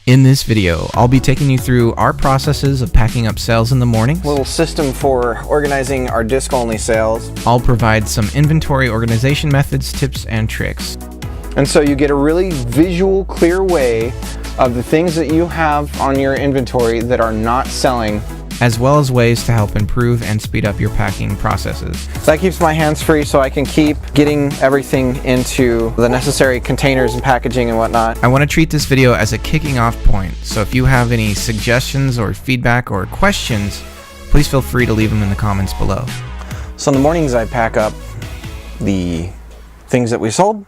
In this video, I'll be taking you through our processes of packing up sales in the mornings. Little system for organizing our disc-only sales. I'll provide some inventory organization methods, tips, and tricks. And so you get a really visual, clear way of the things that you have on your inventory that are not selling, as well as ways to help improve and speed up your packing processes. That keeps my hands free so I can keep getting everything into the necessary containers and packaging and whatnot. I want to treat this video as a kicking off point, so if you have any suggestions or feedback or questions, please feel free to leave them in the comments below. So in the mornings I pack up the things that we sold,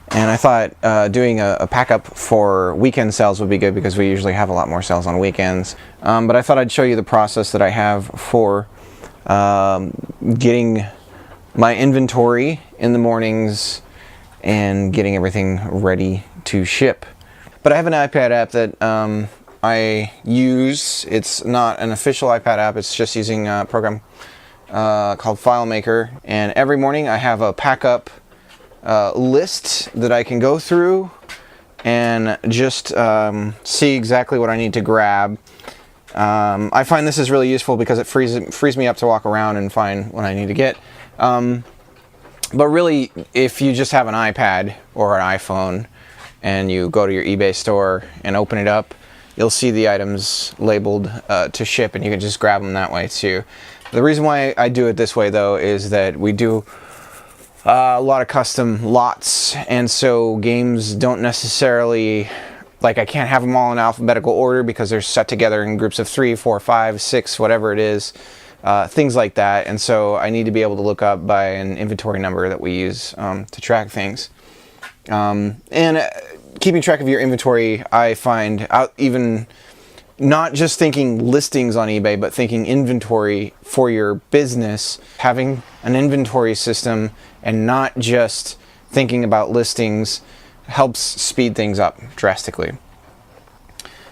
and I thought doing a pack up for weekend sales would be good because we usually have a lot more sales on weekends. But I thought I'd show you the process that I have for getting my inventory in the mornings and getting everything ready to ship. But I have an iPad app that I use. It's not an official iPad app, it's just using a program called FileMaker. And every morning I have a pack up list that I can go through and just see exactly what I need to grab. I find this is really useful because it frees me up to walk around and find what I need to get. But really, if you just have an iPad or an iPhone and you go to your eBay store and open it up, you'll see the items labeled to ship, and you can just grab them that way too. The reason why I do it this way though is that we do a lot of custom lots, and so games don't necessarily, like, I can't have them all in alphabetical order because they're set together in groups of 3, 4, 5, 6, whatever it is, things like that. And so I need to be able to look up by an inventory number that we use to track things. And keeping track of your inventory, I find out, even not just thinking listings on eBay, but thinking inventory for your business, having an inventory system and not just thinking about listings helps speed things up drastically.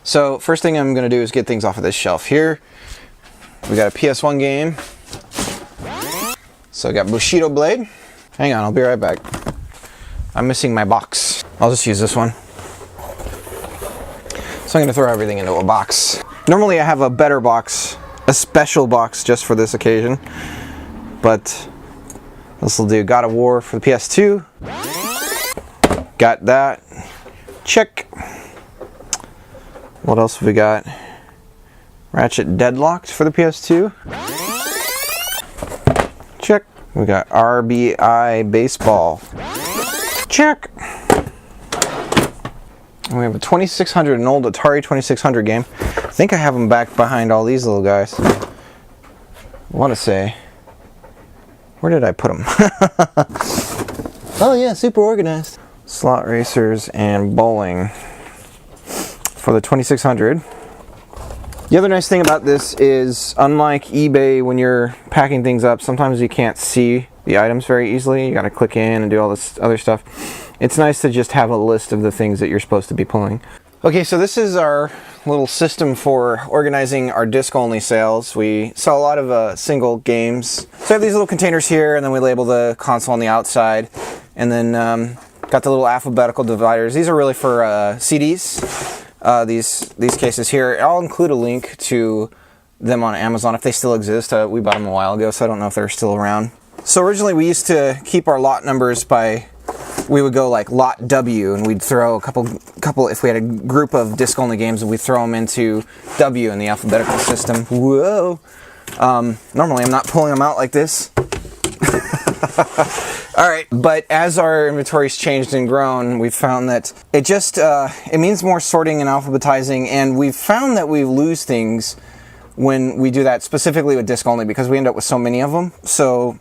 So first thing I'm going to do is get things off of this shelf here. We got a PS1 game. So I got Bushido Blade. Hang on, I'll be right back. I'm missing my box. I'll just use this one. So I'm going to throw everything into a box. Normally I have a better box, a special box just for this occasion, but this will do. God of War for the PS2. Got that. Check. What else have we got? Ratchet Deadlocked for the PS2. Check. We got RBI Baseball. Check. And we have a 2600, an old Atari 2600 game. I think I have them back behind all these little guys. I want to say, where did I put them? Oh yeah, super organized. Slot racers and bowling for the 2600. The other nice thing about this is, unlike eBay, when you're packing things up, sometimes you can't see the items very easily. You gotta click in and do all this other stuff. It's nice to just have a list of the things that you're supposed to be pulling. Okay, so this is our little system for organizing our disc-only sales. We sell a lot of single games. So I have these little containers here, and then we label the console on the outside. And then got the little alphabetical dividers. These are really for CDs. These cases here. I'll include a link to them on Amazon if they still exist. We bought them a while ago, so I don't know if they're still around. So originally we used to keep our lot numbers by, we would go like lot W, and we'd throw a couple, if we had a group of disc-only games, and we'd throw them into W in the alphabetical system. Whoa! Normally I'm not pulling them out like this. Alright, but as our inventory's changed and grown, we've found that it just, it means more sorting and alphabetizing, and we've found that we lose things when we do that, specifically with disc-only, because we end up with so many of them. So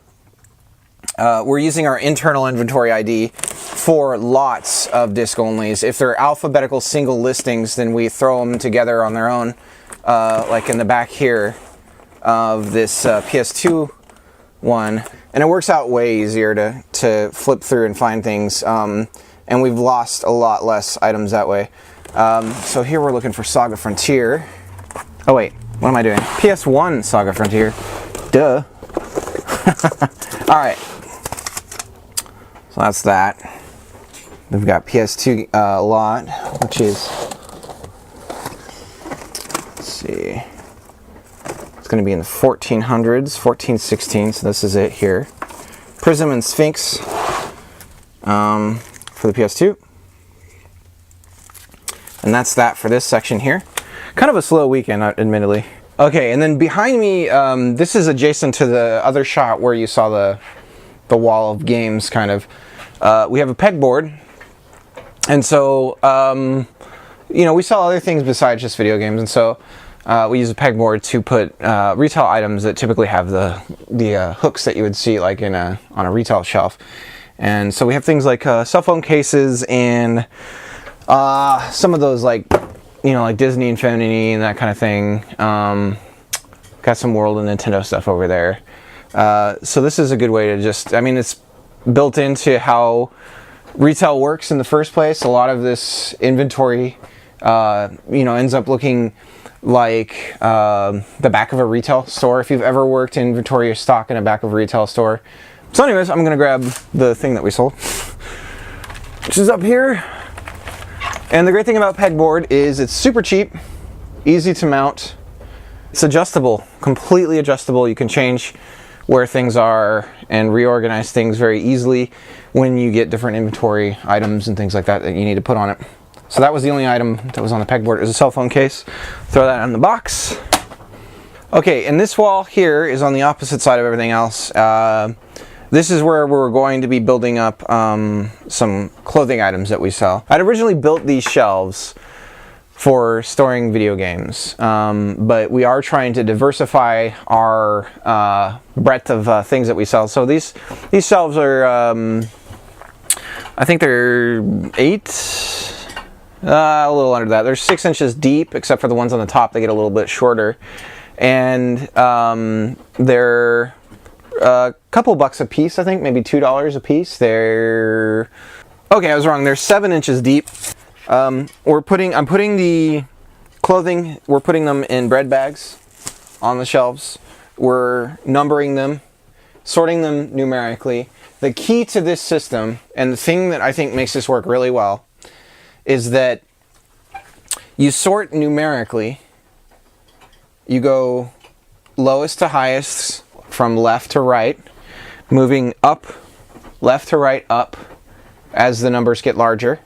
we're using our internal inventory ID for lots of disc-onlys. If they're alphabetical single listings, then we throw them together on their own, like in the back here of this PS2 one. And it works out way easier to flip through and find things, and we've lost a lot less items that way. So here we're looking for Saga Frontier. Oh wait, what am I doing? PS1 Saga Frontier. Duh. Alright. So that's that. We've got PS2 lot, which is see. It's going to be in the 1400s, 1416. So this is it here. Prism and Sphinx for the PS2. And that's that for this section here. Kind of a slow weekend, admittedly. Okay, and then behind me, this is adjacent to the other shot where you saw the wall of games, kind of. We have a pegboard. And so, you know, we sell other things besides just video games. And so we use a pegboard to put retail items that typically have the hooks that you would see like on a retail shelf. And so we have things like cell phone cases and some of those, like, you know, like Disney Infinity and that kind of thing. Got some World and Nintendo stuff over there. So this is a good way to just, I mean, it's built into how retail works in the first place. A lot of this inventory, you know, ends up looking like the back of a retail store. If you've ever worked in inventory or stock in the back of a retail store. So anyways, I'm gonna grab the thing that we sold, which is up here. And the great thing about pegboard is it's super cheap, easy to mount. It's adjustable, completely adjustable. You can change where things are and reorganize things very easily when you get different inventory items and things like that that you need to put on it. So that was the only item that was on the pegboard. It was a cell phone case. Throw that in the box. Okay, and this wall here is on the opposite side of everything else. This is where we're going to be building up some clothing items that we sell. I'd originally built these shelves for storing video games, but we are trying to diversify our breadth of things that we sell. So these shelves are, I think they're a little under that. They're 6 inches deep, except for the ones on the top. They get a little bit shorter, and they're a couple bucks a piece. I think maybe $2 a piece. They're okay. I was wrong. They're 7 inches deep. I'm putting the clothing. We're putting them in bread bags on the shelves. We're numbering them, sorting them numerically. The key to this system, and the thing that I think makes this work really well, is that you sort numerically. You go lowest to highest from left to right, moving up, left to right, up, as the numbers get larger.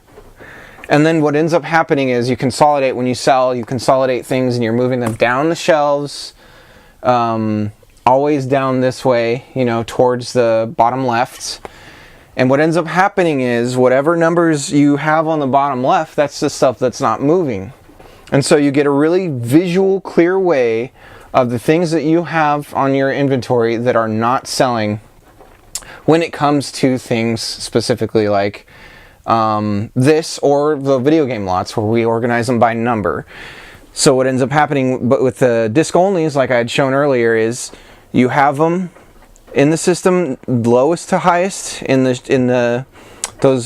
And then what ends up happening is you consolidate. When you sell, you consolidate things and you're moving them down the shelves, always down this way, you know, towards the bottom left. And what ends up happening is whatever numbers you have on the bottom left, that's the stuff that's not moving. And so you get a really visual, clear way of the things that you have on your inventory that are not selling when it comes to things specifically like this or the video game lots where we organize them by number. So what ends up happening, but with the disc onlys, like I had shown earlier, is you have them in the system lowest to highest in those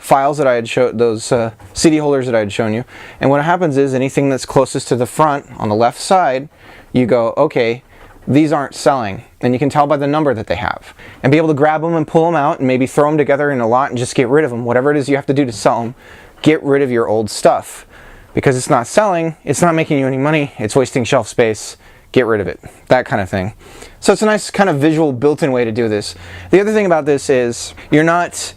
files that I had showed, those CD holders that I had shown you. And what happens is anything that's closest to the front on the left side, you go, okay, these aren't selling. And you can tell by the number that they have. And be able to grab them and pull them out and maybe throw them together in a lot and just get rid of them. Whatever it is you have to do to sell them, get rid of your old stuff. Because it's not selling, it's not making you any money, it's wasting shelf space, get rid of it. That kind of thing. So it's a nice kind of visual built-in way to do this. The other thing about this is you're not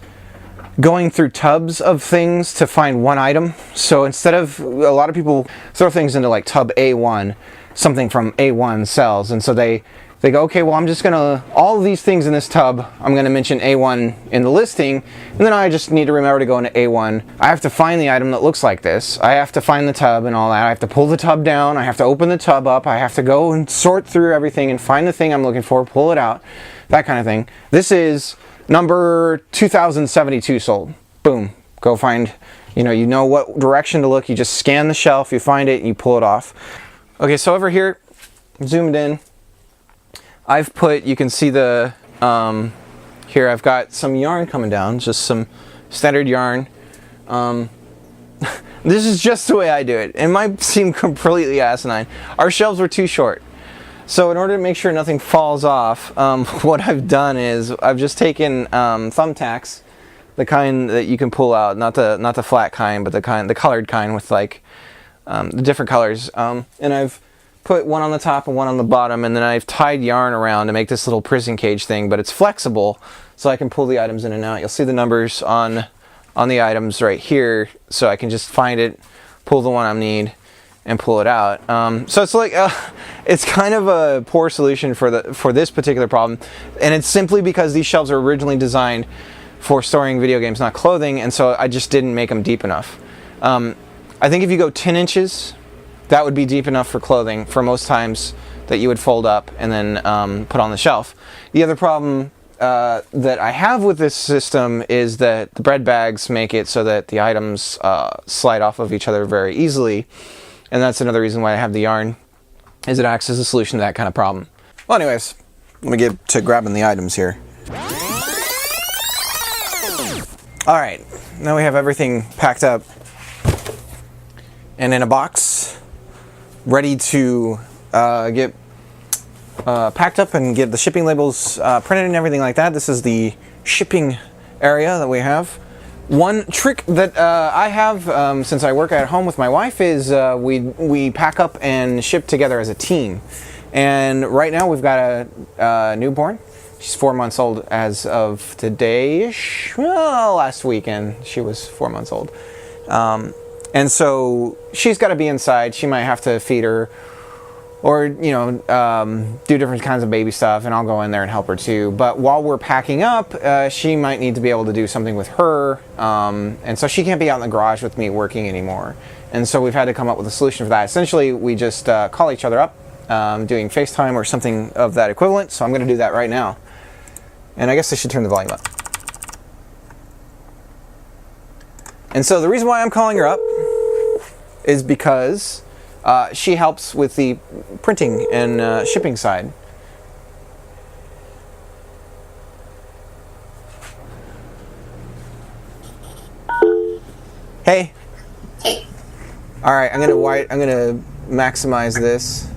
going through tubs of things to find one item. So instead of, a lot of people throw things into like tub A1, something from A1 sells, and so they go, okay, well, I'm just gonna, all of these things in this tub, I'm gonna mention A1 in the listing, and then I just need to remember to go into A1. I have to find the item that looks like this. I have to find the tub and all that. I have to pull the tub down. I have to open the tub up. I have to go and sort through everything and find the thing I'm looking for, pull it out, that kind of thing. This is number 2072 sold. Boom. Go find, you know what direction to look. You just scan the shelf, you find it, and you pull it off. Okay, so over here, zoomed in, I've put, you can see the, here I've got some yarn coming down, just some standard yarn. This is just the way I do it. It might seem completely asinine. Our shelves were too short. So in order to make sure nothing falls off, what I've done is I've just taken thumbtacks, the kind that you can pull out, not the flat kind, but the colored kind with like the different colors. And I've put one on the top and one on the bottom, and then I've tied yarn around to make this little prison cage thing, but it's flexible, so I can pull the items in and out. You'll see the numbers on the items right here, so I can just find it, pull the one I need, and pull it out. So it's like it's kind of a poor solution for this particular problem, and it's simply because these shelves are originally designed for storing video games, not clothing, and so I just didn't make them deep enough. I think if you go 10 inches, that would be deep enough for clothing for most times that you would fold up and then put on the shelf. The other problem that I have with this system is that the bread bags make it so that the items slide off of each other very easily, and that's another reason why I have the yarn, is it acts as a solution to that kind of problem. Well, anyways, let me get to grabbing the items here. All right, now we have everything packed up and in a box, ready to get packed up and get the shipping labels printed and everything like that. This is the shipping area that we have. One trick that I have since I work at home with my wife is we pack up and ship together as a team. And right now we've got a newborn. She's 4 months old as of today-ish. Well, last weekend she was 4 months old. And so she's got to be inside. She might have to feed her, or do different kinds of baby stuff, and I'll go in there and help her too. But while we're packing up, she might need to be able to do something with her, and so she can't be out in the garage with me working anymore. And so we've had to come up with a solution for that. Essentially, we just call each other up, doing FaceTime or something of that equivalent. So I'm going to do that right now. And I guess I should turn the volume up. And so the reason why I'm calling her up is because she helps with the printing and shipping side. Hey. Hey. All right, I'm gonna maximize this.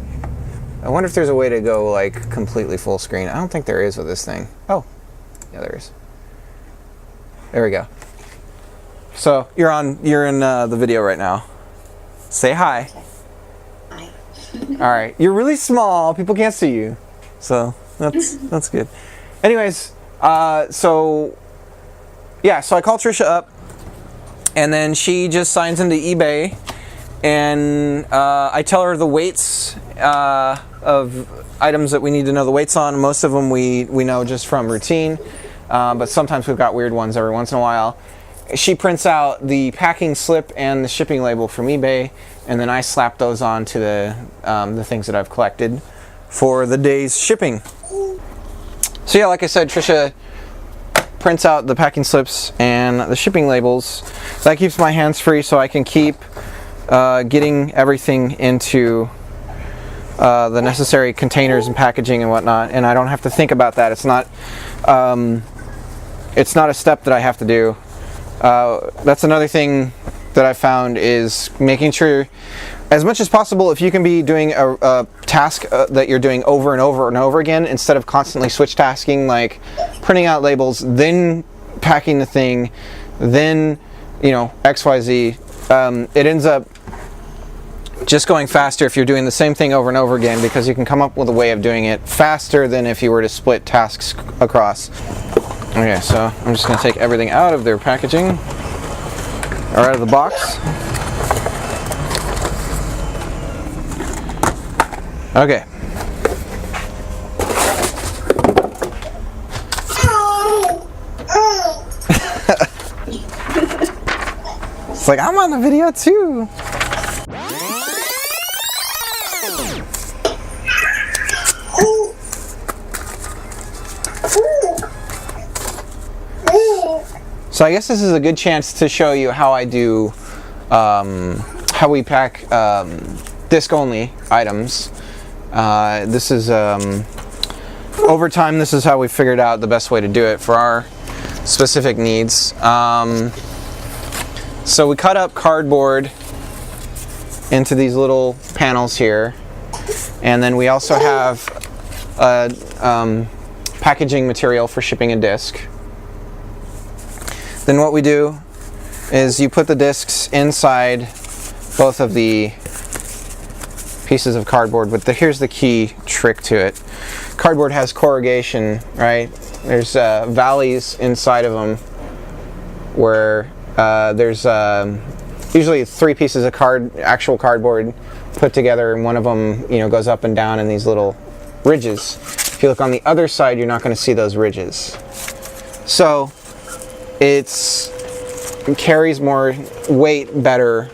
I wonder if there's a way to go like completely full screen. I don't think there is with this thing. Oh, yeah, there is. There we go. So you're in the video right now. Say hi. Hi. All right, you're really small. People can't see you, so that's good. Anyways, so I call Trisha up, and then she just signs into eBay, and I tell her the weights of items that we need to know the weights on. Most of them we know just from routine, but sometimes we've got weird ones every once in a while. She prints out the packing slip and the shipping label from eBay, and then I slap those on to the things that I've collected for the day's shipping. So yeah, like I said, Trisha prints out the packing slips and the shipping labels. That keeps my hands free, so I can keep getting everything into the necessary containers and packaging and whatnot, and I don't have to think about that. It's not a step that I have to do. That's another thing that I found, is making sure, as much as possible, if you can be doing a task that you're doing over and over and over again, instead of constantly switch tasking, like printing out labels, then packing the thing, then XYZ, it ends up just going faster if you're doing the same thing over and over again, because you can come up with a way of doing it faster than if you were to split tasks across. Okay, so I'm just going to take everything out of their packaging, or out of the box. Okay. It's like, I'm on the video too. So I guess this is a good chance to show you how I do, how we pack disc-only items. This is, over time, this is how we figured out the best way to do it for our specific needs. So we cut up cardboard into these little panels here, and then we also have packaging material for shipping a disc. Then what we do is you put the discs inside both of the pieces of cardboard, but here's the key trick to it. Cardboard has corrugation, right? There's valleys inside of them where there's usually 3 pieces of actual cardboard put together, and one of them, goes up and down in these little ridges. If you look on the other side, you're not going to see those ridges. So it carries more weight better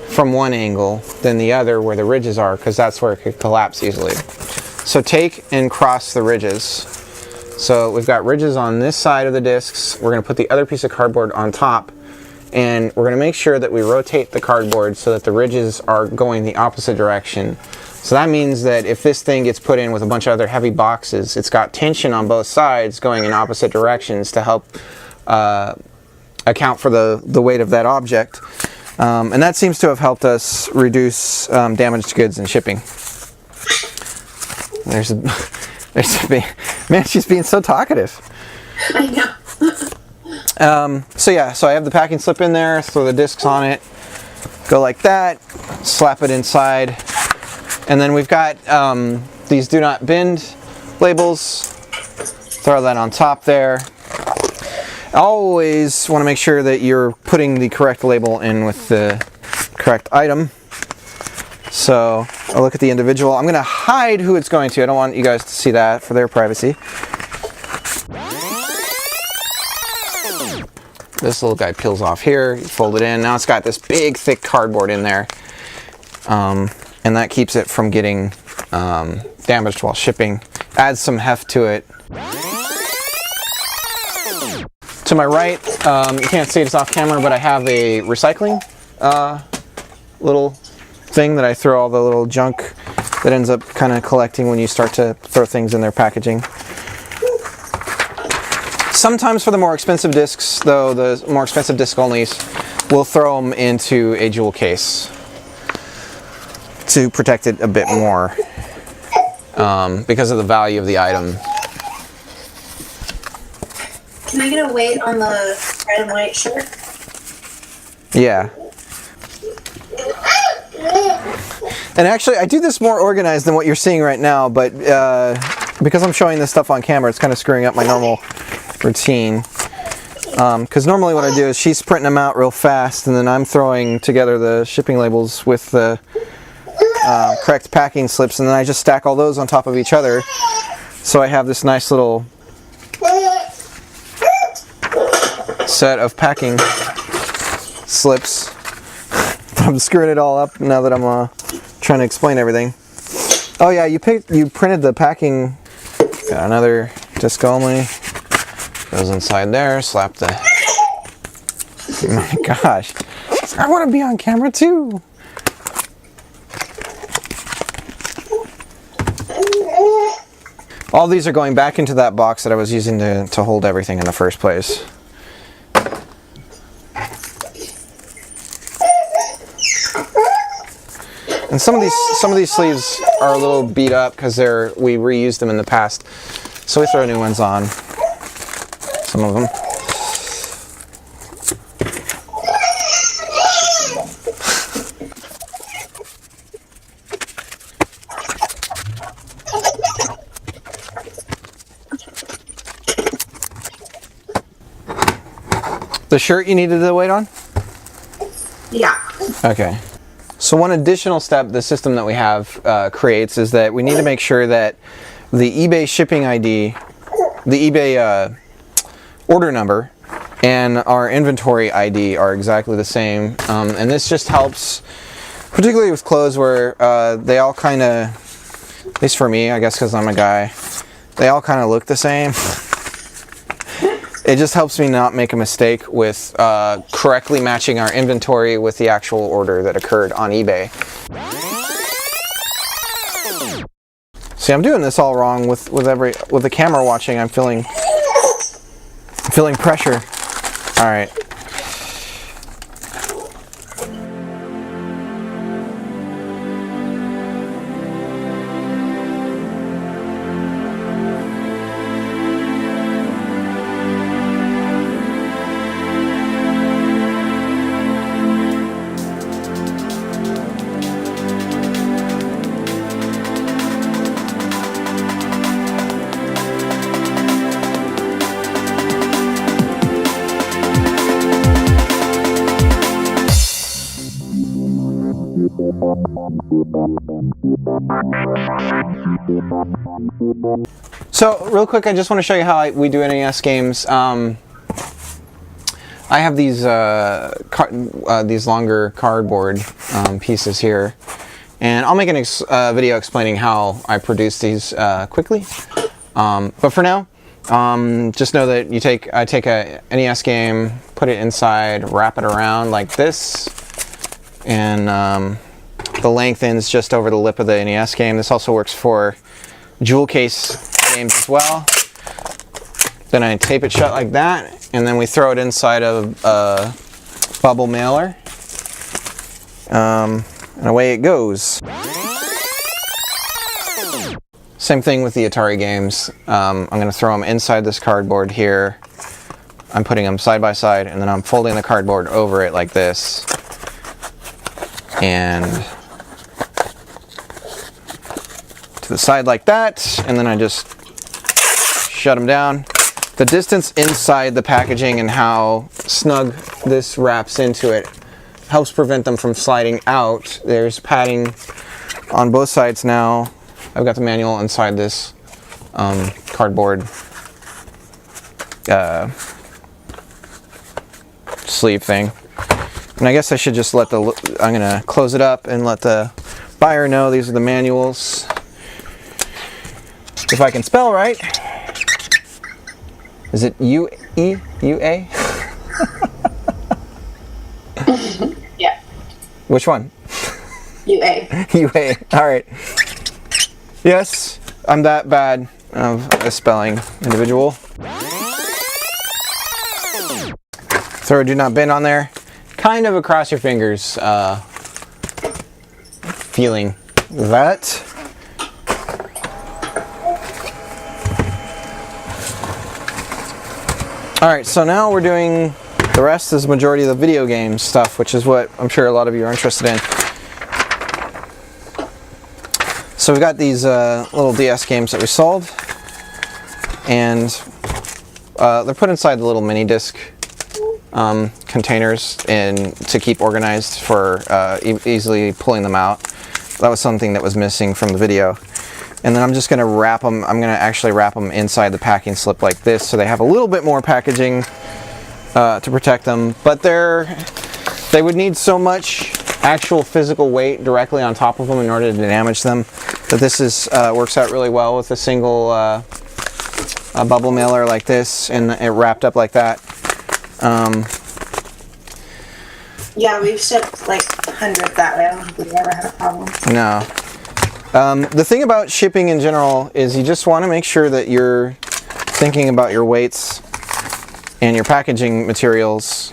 from one angle than the other where the ridges are, because that's where it could collapse easily. So take and cross the ridges. So we've got ridges on this side of the discs. We're going to put the other piece of cardboard on top, and we're going to make sure that we rotate the cardboard so that the ridges are going the opposite direction. So that means that if this thing gets put in with a bunch of other heavy boxes, it's got tension on both sides going in opposite directions to help account for the weight of that object. And that seems to have helped us reduce damaged goods in shipping. There's a man, she's being so talkative. I know. So I have the packing slip in there, throw the discs on it, go like that, slap it inside, and then we've got these do not bend labels, throw that on top there. Always want to make sure that you're putting the correct label in with the correct item. So I'll look at the individual. I'm going to hide who it's going to. I don't want you guys to see that for their privacy. This little guy peels off here, you fold it in. Now it's got this big thick cardboard in there. And that keeps it from getting damaged while shipping. Adds some heft to it. To my right, you can't see it off camera, but I have a recycling little thing that I throw all the little junk that ends up kind of collecting when you start to throw things in their packaging. Sometimes for the more expensive discs, though, the more expensive disc onlys, we'll throw them into a jewel case to protect it a bit more because of the value of the item. Can I get a weight on the red and white shirt? Yeah. And actually, I do this more organized than what you're seeing right now, but because I'm showing this stuff on camera, it's kind of screwing up my normal routine. Because normally what I do is she's printing them out real fast, and then I'm throwing together the shipping labels with the correct packing slips, and then I just stack all those on top of each other. So I have this nice little set of packing slips. I'm screwing it all up now that I'm trying to explain everything. Oh yeah, you printed the packing. Got another disc only. Goes inside there. Slap the. Oh my gosh, I want to be on camera too. All these are going back into that box that I was using to hold everything in the first place. And some of these sleeves are a little beat up because we reused them in the past, so we throw new ones on. Some of them. The shirt you needed the weight on? Yeah. Okay. So one additional step the system that we have creates is that we need to make sure that the eBay shipping ID, the eBay order number, and our inventory ID are exactly the same. And this just helps, particularly with clothes where they all kind of, at least for me, I guess because I'm a guy, they all kind of look the same. It just helps me not make a mistake with correctly matching our inventory with the actual order that occurred on eBay. See, I'm doing this all wrong with the camera watching. I'm feeling pressure. All right. So real quick, I just want to show you how we do NES games. I have these longer cardboard pieces here, and I'll make a video explaining how I produce these quickly. But for now, just know that I take a NES game, put it inside, wrap it around like this, and the length ends just over the lip of the NES game. This also works for jewel case games as well. Then I tape it shut like that, and then we throw it inside of a bubble mailer, and away it goes. Same thing with the Atari games. I'm going to throw them inside this cardboard here. I'm putting them side by side, and then I'm folding the cardboard over it like this, and to the side like that, and then I just shut them down. The distance inside the packaging and how snug this wraps into it helps prevent them from sliding out. There's padding on both sides now. I've got the manual inside this cardboard sleeve thing. And I guess I should just I'm gonna close it up and let the buyer know these are the manuals. If I can spell right. Is it U-E-U-A? Yeah. Which one? UA. UA. All right. Yes, I'm that bad of a spelling individual. Throw a do not bend on there. Kind of across your fingers. Feeling that. Alright, so now we're doing the rest is the majority of the video game stuff, which is what I'm sure a lot of you are interested in. So we've got these little DS games that we sold, and they're put inside the little mini disc containers and to keep organized for easily pulling them out. That was something that was missing from the video. And then I'm just going to wrap them. I'm going to actually wrap them inside the packing slip like this, so they have a little bit more packaging to protect them. But they would need so much actual physical weight directly on top of them in order to damage them that this works out really well with a single bubble mailer like this, and it wrapped up like that. Yeah, we've shipped like hundreds that way. I don't think we've ever had a problem. No. The thing about shipping in general is you just want to make sure that you're thinking about your weights and your packaging materials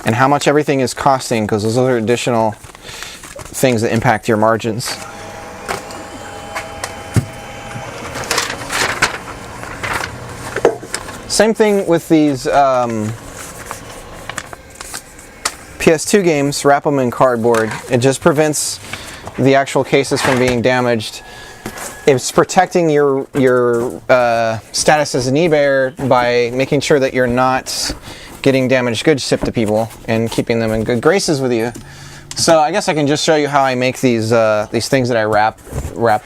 and how much everything is costing, because those are additional things that impact your margins. Same thing with these PS2 games. Wrap them in cardboard. It just prevents the actual cases from being damaged. It's protecting your status as an eBayer by making sure that you're not getting damaged goods shipped to people and keeping them in good graces with you. So I guess I can just show you how I make these things that I wrap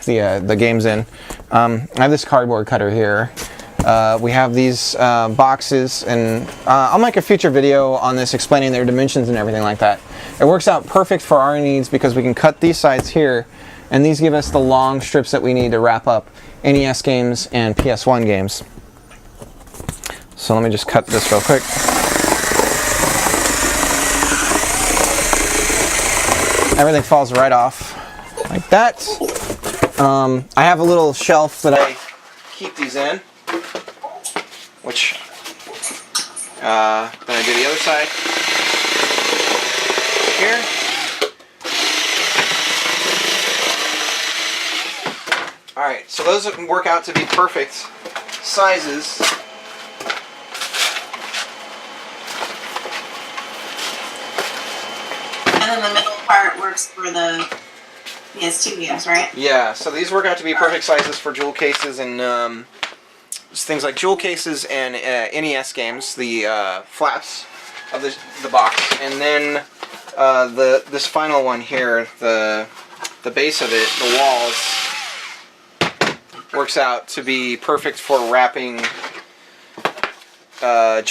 the games in. I have this cardboard cutter here. We have these boxes, and I'll make a future video on this explaining their dimensions and everything like that. It works out perfect for our needs because we can cut these sides here, and these give us the long strips that we need to wrap up NES games and PS1 games. So let me just cut this real quick. Everything falls right off like that. I have a little shelf that I keep these in, which then I do the other side here. Alright, so those work out to be perfect sizes. And then the middle part works for the PS2 games, right? Yeah, so these work out to be perfect sizes for jewel cases and things like jewel cases and NES games, the flaps of the box. And then this final one here, the base of it, the walls, works out to be perfect for wrapping not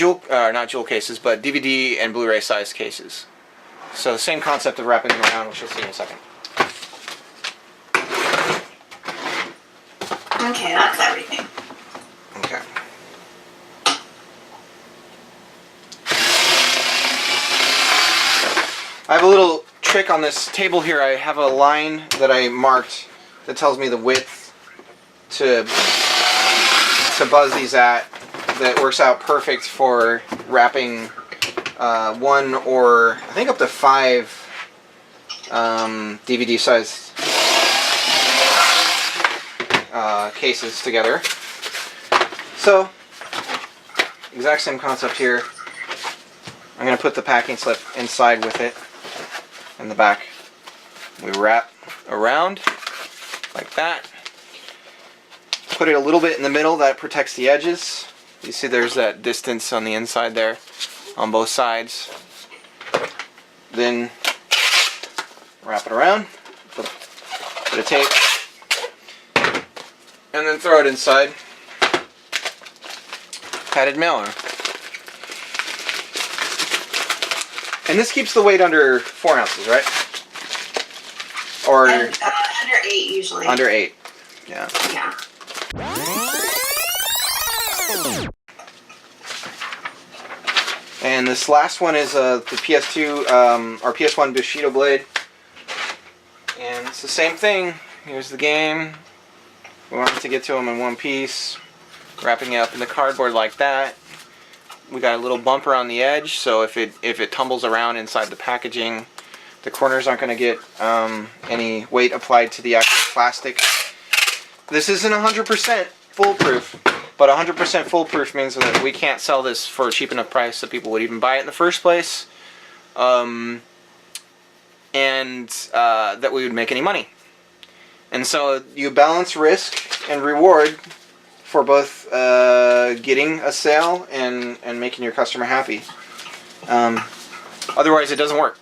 jewel cases, but DVD and Blu-ray size cases. So the same concept of wrapping them around, which you'll see in a second. Okay, that's everything. Okay. I have a little trick on this table here. I have a line that I marked that tells me the width to buzz these at, that works out perfect for wrapping one or I think up to 5 DVD sized cases together. So, exact same concept here. I'm going to put the packing slip inside with it in the back. We wrap around like that. Put it a little bit in the middle, that protects the edges. You see there's that distance on the inside there on both sides. Then wrap it around, put a bit of tape, and then throw it inside. Padded mailer. And this keeps the weight under 4 ounces, right? Or Under 8 usually. under 8. Yeah. Yeah. And this last one is the PS2 or PS1 Bushido blade. And it's the same thing. Here's the game. We wanted to get to them in one piece. Wrapping it up in the cardboard like that. We got a little bumper on the edge, so if it tumbles around inside the packaging, the corners aren't going to get any weight applied to the actual plastic. This isn't 100% foolproof, but 100% foolproof means that we can't sell this for a cheap enough price that people would even buy it in the first place, and that we would make any money. And so you balance risk and reward for both getting a sale and making your customer happy. Otherwise, it doesn't work.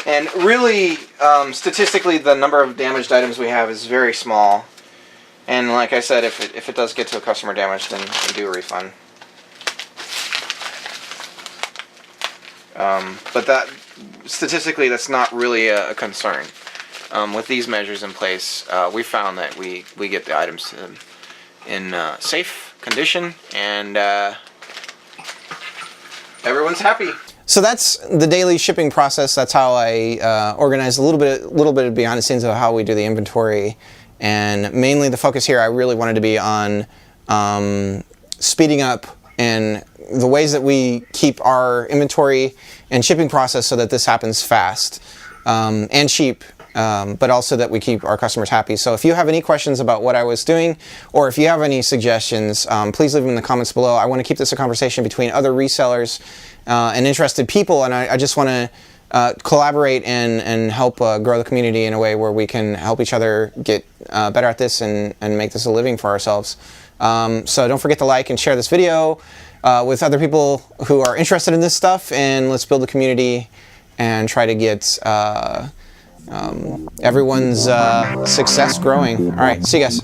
And really, statistically, the number of damaged items we have is very small. And like I said, if it does get to a customer damaged, then we do a refund. But that, statistically, that's not really a concern. With these measures in place, we found that we get the items in safe condition, and everyone's happy. So that's the daily shipping process. That's how I organize a little bit of behind the scenes of how we do the inventory, and mainly the focus here I really wanted to be on speeding up and the ways that we keep our inventory and shipping process so that this happens fast and cheap, but also that we keep our customers happy. So if you have any questions about what I was doing, or if you have any suggestions, please leave them in the comments below. I want to keep this a conversation between other resellers and interested people, and I just want to collaborate and help grow the community in a way where we can help each other get better at this and make this a living for ourselves. So don't forget to like and share this video with other people who are interested in this stuff, and let's build a community and try to get everyone's success growing. All right, see you guys.